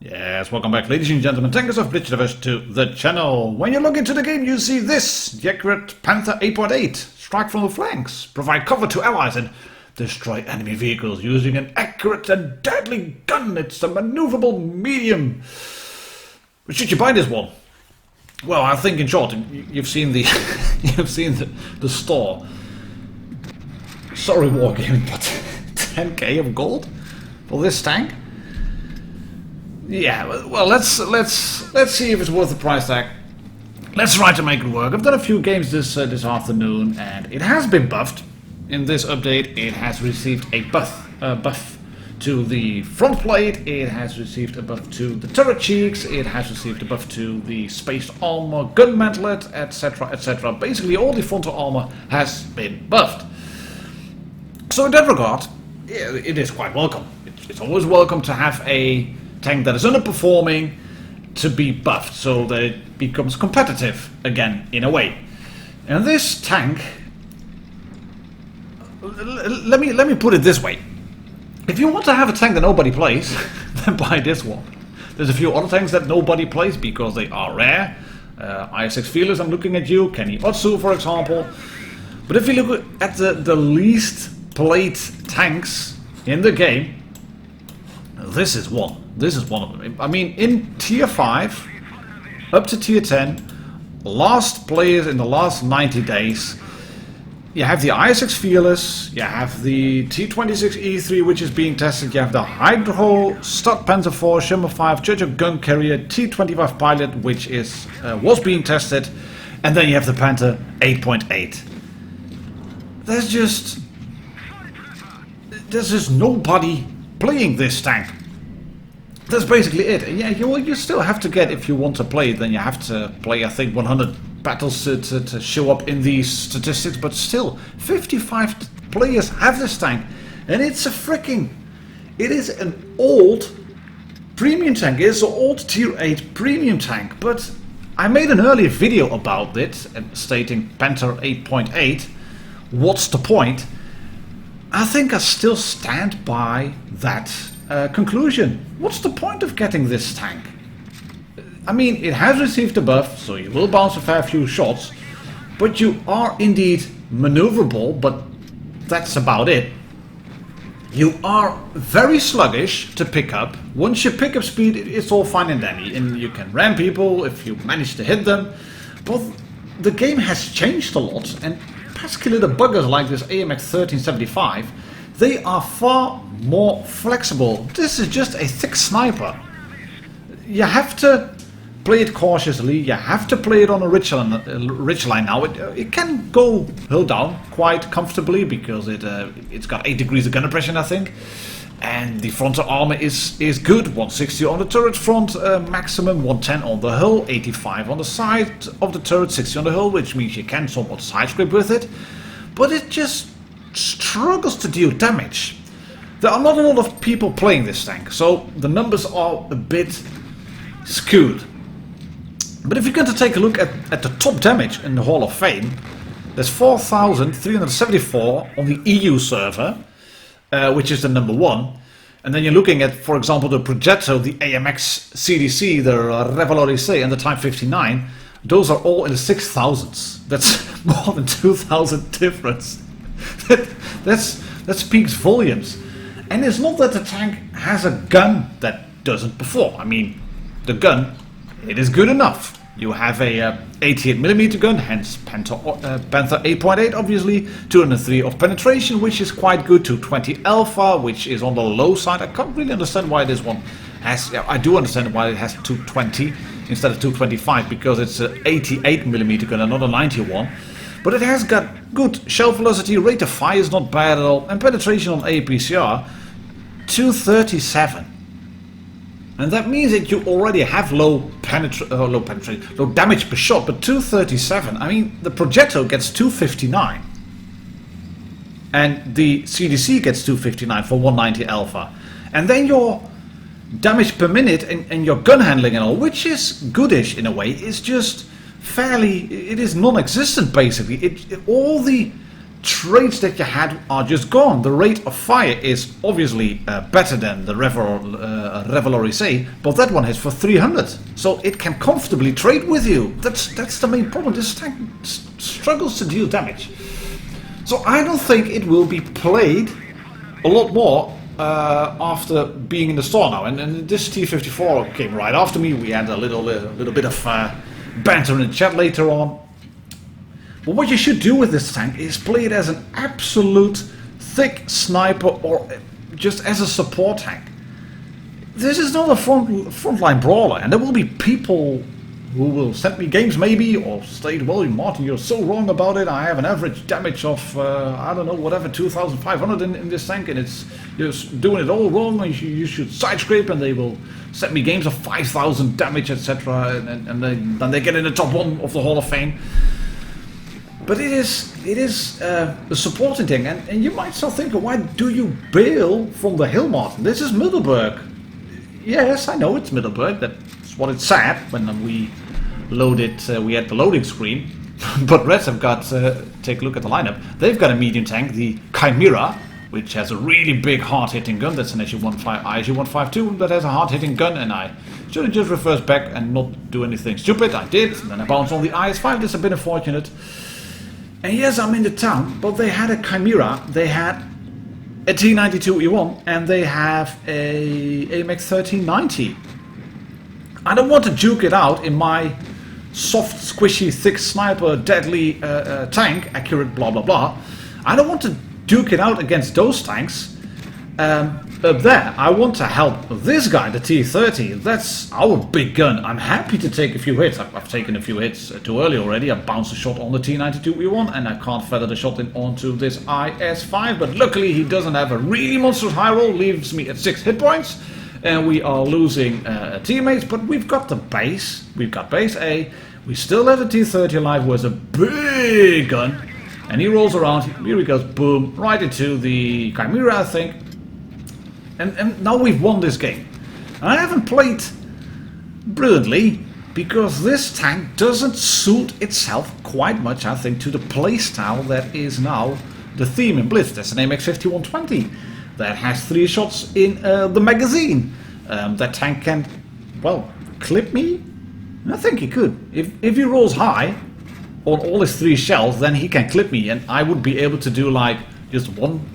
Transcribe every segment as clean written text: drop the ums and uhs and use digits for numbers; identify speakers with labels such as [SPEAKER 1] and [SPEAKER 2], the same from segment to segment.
[SPEAKER 1] Yes, welcome back, ladies and gentlemen, tankers of Blitz to the channel. When you look into the game, you see this, the accurate Panther 8.8. Strike from the flanks, provide cover to allies and destroy enemy vehicles using an accurate and deadly gun. It's a maneuverable medium. Should you buy this one? Well, I think in short, you've seen the you've seen the store. Sorry, Wargaming, but 10k of gold for this tank? Yeah, well, let's see if it's worth the price tag. Let's try to make it work. I've done a few games this afternoon, and it has been buffed. In this update, it has received a buff to the front plate. It has received a buff to the turret cheeks. It has received a buff to the spaced armor, gun mantlet, etc., etc. Basically, all the frontal armor has been buffed. So in that regard, yeah, it is quite welcome. It's always welcome to have a tank that is underperforming to be buffed so that it becomes competitive again in a way. And this tank, let me put it this way: if you want to have a tank that nobody plays, then buy this one. There's a few other tanks that nobody plays because they are rare. ISX Fearless, I'm looking at you, Kenny Otsu for example. But if you look at the least played tanks in the game, this is one. This is one of them. I mean, in tier 5 up to tier 10, last players in the last 90 days, you have the ISX Fearless, you have the T26E3 which is being tested, you have the Hydro Stud Panther 4 Shimmer 5 Judge of Gun Carrier T25 Pilot which was being tested, and then you have the Panther 8.8. There's just nobody playing this tank. That's basically it. Yeah, you still have to get, if you want to play it, then you have to play, I think, 100 battles to show up in these statistics, but still, 55 players have this tank, and it is an old premium tank. It's an old tier 8 premium tank, but I made an earlier video about it, stating Panther 8.8, what's the point? I think I still stand by that conclusion. What's the point of getting this tank? I mean, it has received a buff, so you will bounce a fair few shots, but you are indeed maneuverable, but that's about it. You are very sluggish to pick up. Once you pick up speed, it's all fine and dandy, and you can ram people if you manage to hit them. But the game has changed a lot, and pesky little buggers like this AMX 1375, they are far more flexible. This is just a thick sniper. You have to play it cautiously, you have to play it on a ridge line now. It can go hill down quite comfortably because it's got 8 degrees of gun depression, I think. And the frontal armor is good, 160 on the turret front, maximum 110 on the hull, 85 on the side of the turret, 60 on the hull, which means you can somewhat side script with it. But it just struggles to deal damage. There are not a lot of people playing this tank, so the numbers are a bit skewed. But if you're going to take a look at the top damage in the Hall of Fame, there's 4,374 on the EU server, which is the number 1. And then you're looking at, for example, the Progetto, the AMX CDC, the Revolorice, and the Type 59. Those are all in the 6,000s. That's more than 2,000 difference. That speaks volumes. And it's not that the tank has a gun that doesn't perform. I mean, the gun, it is good enough. You have a 88mm gun, hence Panther 8.8 obviously, 203 of penetration, which is quite good, 220 alpha, which is on the low side. I can't really understand why this one has, I do understand why it has 220 instead of 225, because it's an 88mm gun and not a 91. But it has got good shell velocity, rate of fire is not bad at all, and penetration on APCR, 237. And that means that you already have low damage per shot, but 237, I mean, the Progetto gets 259. And the CDC gets 259 for 190 alpha. And then your damage per minute and your gun handling and all, which is goodish in a way, is just fairly, it is non-existent basically. All the traits that you had are just gone. The rate of fire is obviously better than the Revelry, but that one is for 300, so it can comfortably trade with you. That's the main problem. This tank struggles to deal damage, so I don't think it will be played a lot more after being in the store now. And this T54 came right after me. We had a little bit of banter in the chat later on. But what you should do with this tank is play it as an absolute thick sniper or just as a support tank. This is not a frontline brawler, and there will be people who will send me games maybe or state, well, Martin, you're so wrong about it. I have an average damage of, I don't know, whatever, 2,500 in this tank, and it's just doing it all wrong, and you should side scrape, and they will send me games of 5,000 damage, etc. And then they get in the top 1 of the Hall of Fame. But it is a supporting thing, and you might start thinking, why do you bail from the hill, Martin? This is Middelburg. Yes, I know it's Middelburg. That's what it said when we loaded. We had the loading screen. But Reds have got. Take a look at the lineup. They've got a medium tank, the Chimera, which has a really big hard-hitting gun. That's an ISU-152 that has a hard-hitting gun, and I should have just reversed back and not do anything stupid. I did, and then I bounced on the IS-5. That's a bit unfortunate. And yes, I'm in the town, but they had a Chimera, they had a T92E1, and they have a AMX 1390. I don't want to juke it out in my soft, squishy, thick sniper, deadly tank, accurate, blah blah blah. I don't want to duke it out against those tanks. Up there, I want to help this guy, the T30. That's our big gun. I'm happy to take a few hits. I've taken a few hits too early already. I bounced a shot on the T92E1, and I can't feather the shot in onto this IS-5. But luckily, he doesn't have a really monstrous high roll. Leaves me at 6 hit points, and we are losing teammates. But we've got the base. We've got base A. We still have a T30 alive, who has a big gun, and he rolls around. Here he goes, boom, right into the Chimera, I think. And now we've won this game. And I haven't played brilliantly because this tank doesn't suit itself quite much, I think, to the playstyle that is now the theme in Blitz. That's an MX-5120 that has 3 shots in the magazine. That tank can, well, clip me? I think he could. If he rolls high on all his 3 shells, then he can clip me, and I would be able to do like just 1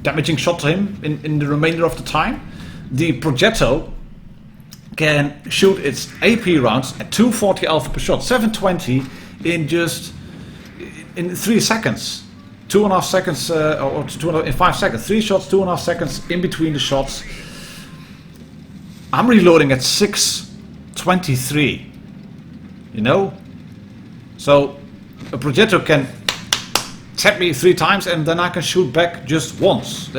[SPEAKER 1] damaging shot to him in the remainder of the time. The Progetto can shoot its AP rounds at 240 alpha per shot, 720 in 3 seconds. 2.5 seconds, in 5 seconds. 3 shots, 2.5 seconds in between the shots. I'm reloading at 623. You know? So a Progetto can tap me 3 times and then I can shoot back just once.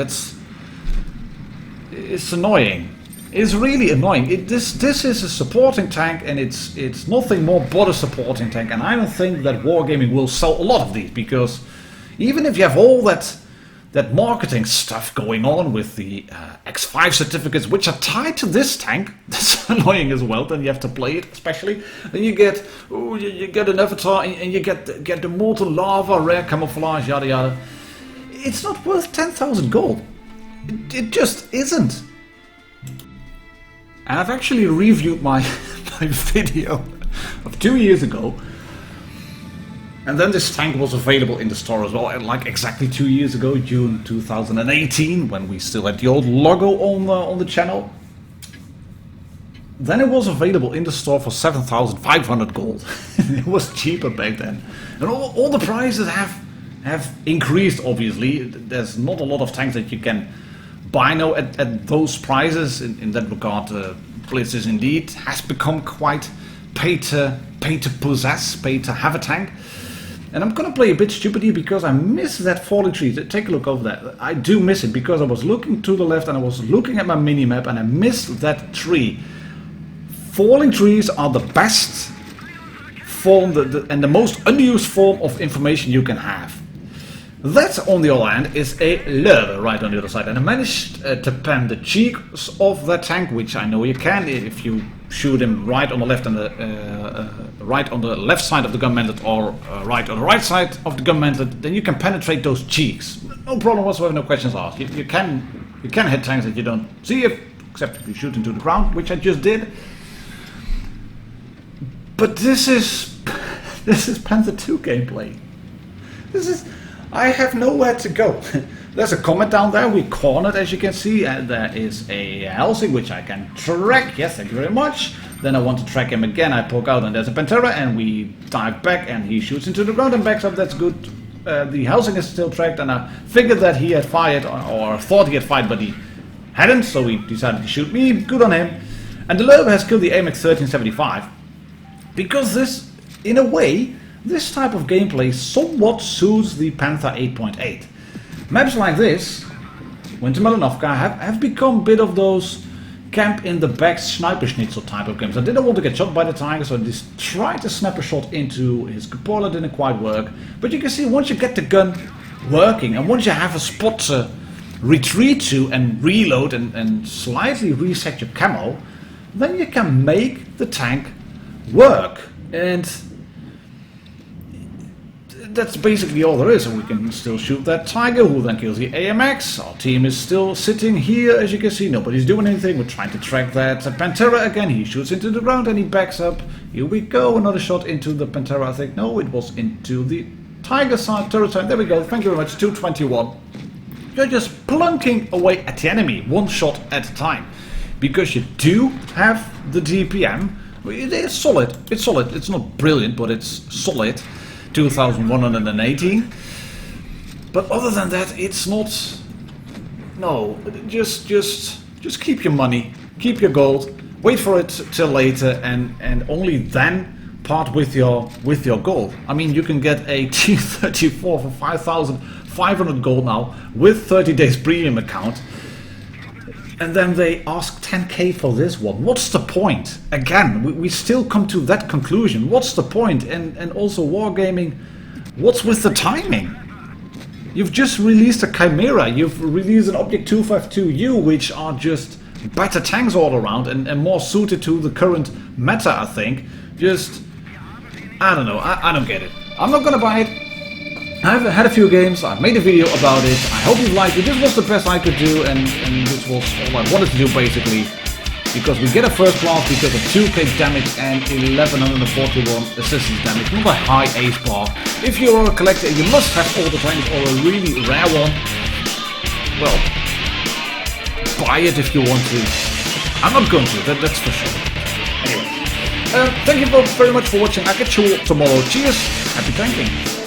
[SPEAKER 1] It's annoying. It's really annoying. This is a supporting tank, and it's nothing more but a supporting tank, and I don't think that Wargaming will sell a lot of these, because even if you have all that marketing stuff going on with the X5 certificates, which are tied to this tank, that's annoying as well. Then you have to play it, especially. Then you get you get an avatar, and you get the molten lava, rare camouflage, yada yada. It's not worth 10,000 gold. It just isn't. And I've actually reviewed my video of 2 years ago. And then this tank was available in the store as well, like exactly 2 years ago, June 2018, when we still had the old logo on the channel. Then it was available in the store for 7,500 gold. It was cheaper back then. And all the prices have increased, obviously. There's not a lot of tanks that you can buy now at those prices. In that regard, Blitz is indeed has become quite pay to possess, pay to have a tank. And I'm gonna play a bit stupid here because I miss that falling tree. Take a look over that. I do miss it because I was looking to the left and I was looking at my mini-map and I missed that tree. Falling trees are the best form and the most unused form of information you can have. That, on the other hand, is a lure right on the other side. And I managed to pan the cheeks of that tank, which I know you can if you shoot him right on the left and right on the left side of the gun mantlet, or right on the right side of the gun mantlet, then you can penetrate those cheeks. No problem whatsoever, no questions asked. You can hit tanks that you don't see, except if you shoot into the ground, which I just did. But this is Panther 2 gameplay. I have nowhere to go. There's a comment down there, we cornered as you can see, and there is a Helsing which I can track, yes, thank you very much. Then I want to track him again, I poke out and there's a Pantera, and we dive back and he shoots into the ground and backs up, that's good. The Helsing is still tracked, and I figured that he had fired, or thought he had fired, but he hadn't, so he decided to shoot me, good on him. And the Loeb has killed the AMX 1375, because this, in a way, this type of gameplay somewhat suits the Panther 8.8. Maps like this, Winter Melanovka, have become a bit of those camp in the back sniper schnitzel type of games. I didn't want to get shot by the tiger, so I just tried to snap a shot into his cupola, didn't quite work. But you can see once you get the gun working, and once you have a spot to retreat to and reload and slightly reset your camo, then you can make the tank work. And that's basically all there is, and we can still shoot that tiger, who then kills the AMX. Our team is still sitting here, as you can see, nobody's doing anything. We're trying to track that Pantera again. He shoots into the ground and he backs up. Here we go, another shot into the Pantera, I think. No, it was into the tiger side, turret side. There we go, thank you very much, 221. You're just plunking away at the enemy, one shot at a time. Because you do have the DPM. It's solid, it's not brilliant, but it's solid. 2118, but other than that, it's not. No, just keep your money, keep your gold, wait for it till later, and only then part with your gold. I mean, you can get a T34 for 5,500 gold now with 30 days premium account. And then they ask 10k for this one. What's the point? Again, we still come to that conclusion. What's the point? And also Wargaming, what's with the timing? You've just released a Chimera, you've released an Object 252U, which are just better tanks all around and more suited to the current meta, I think. Just, I don't know, I don't get it. I'm not gonna buy it. I've had a few games, I've made a video about it, I hope you liked it. This was the best I could do, and this was all I wanted to do basically. Because we get a first class because of 2k damage and 1141 assistance damage, not a high ace bar. If you're a collector and you must have all the tanks or a really rare one, well, buy it if you want to. I'm not going to, that's for sure. Anyway, thank you very much for watching, I'll catch you all tomorrow. Cheers, happy tanking.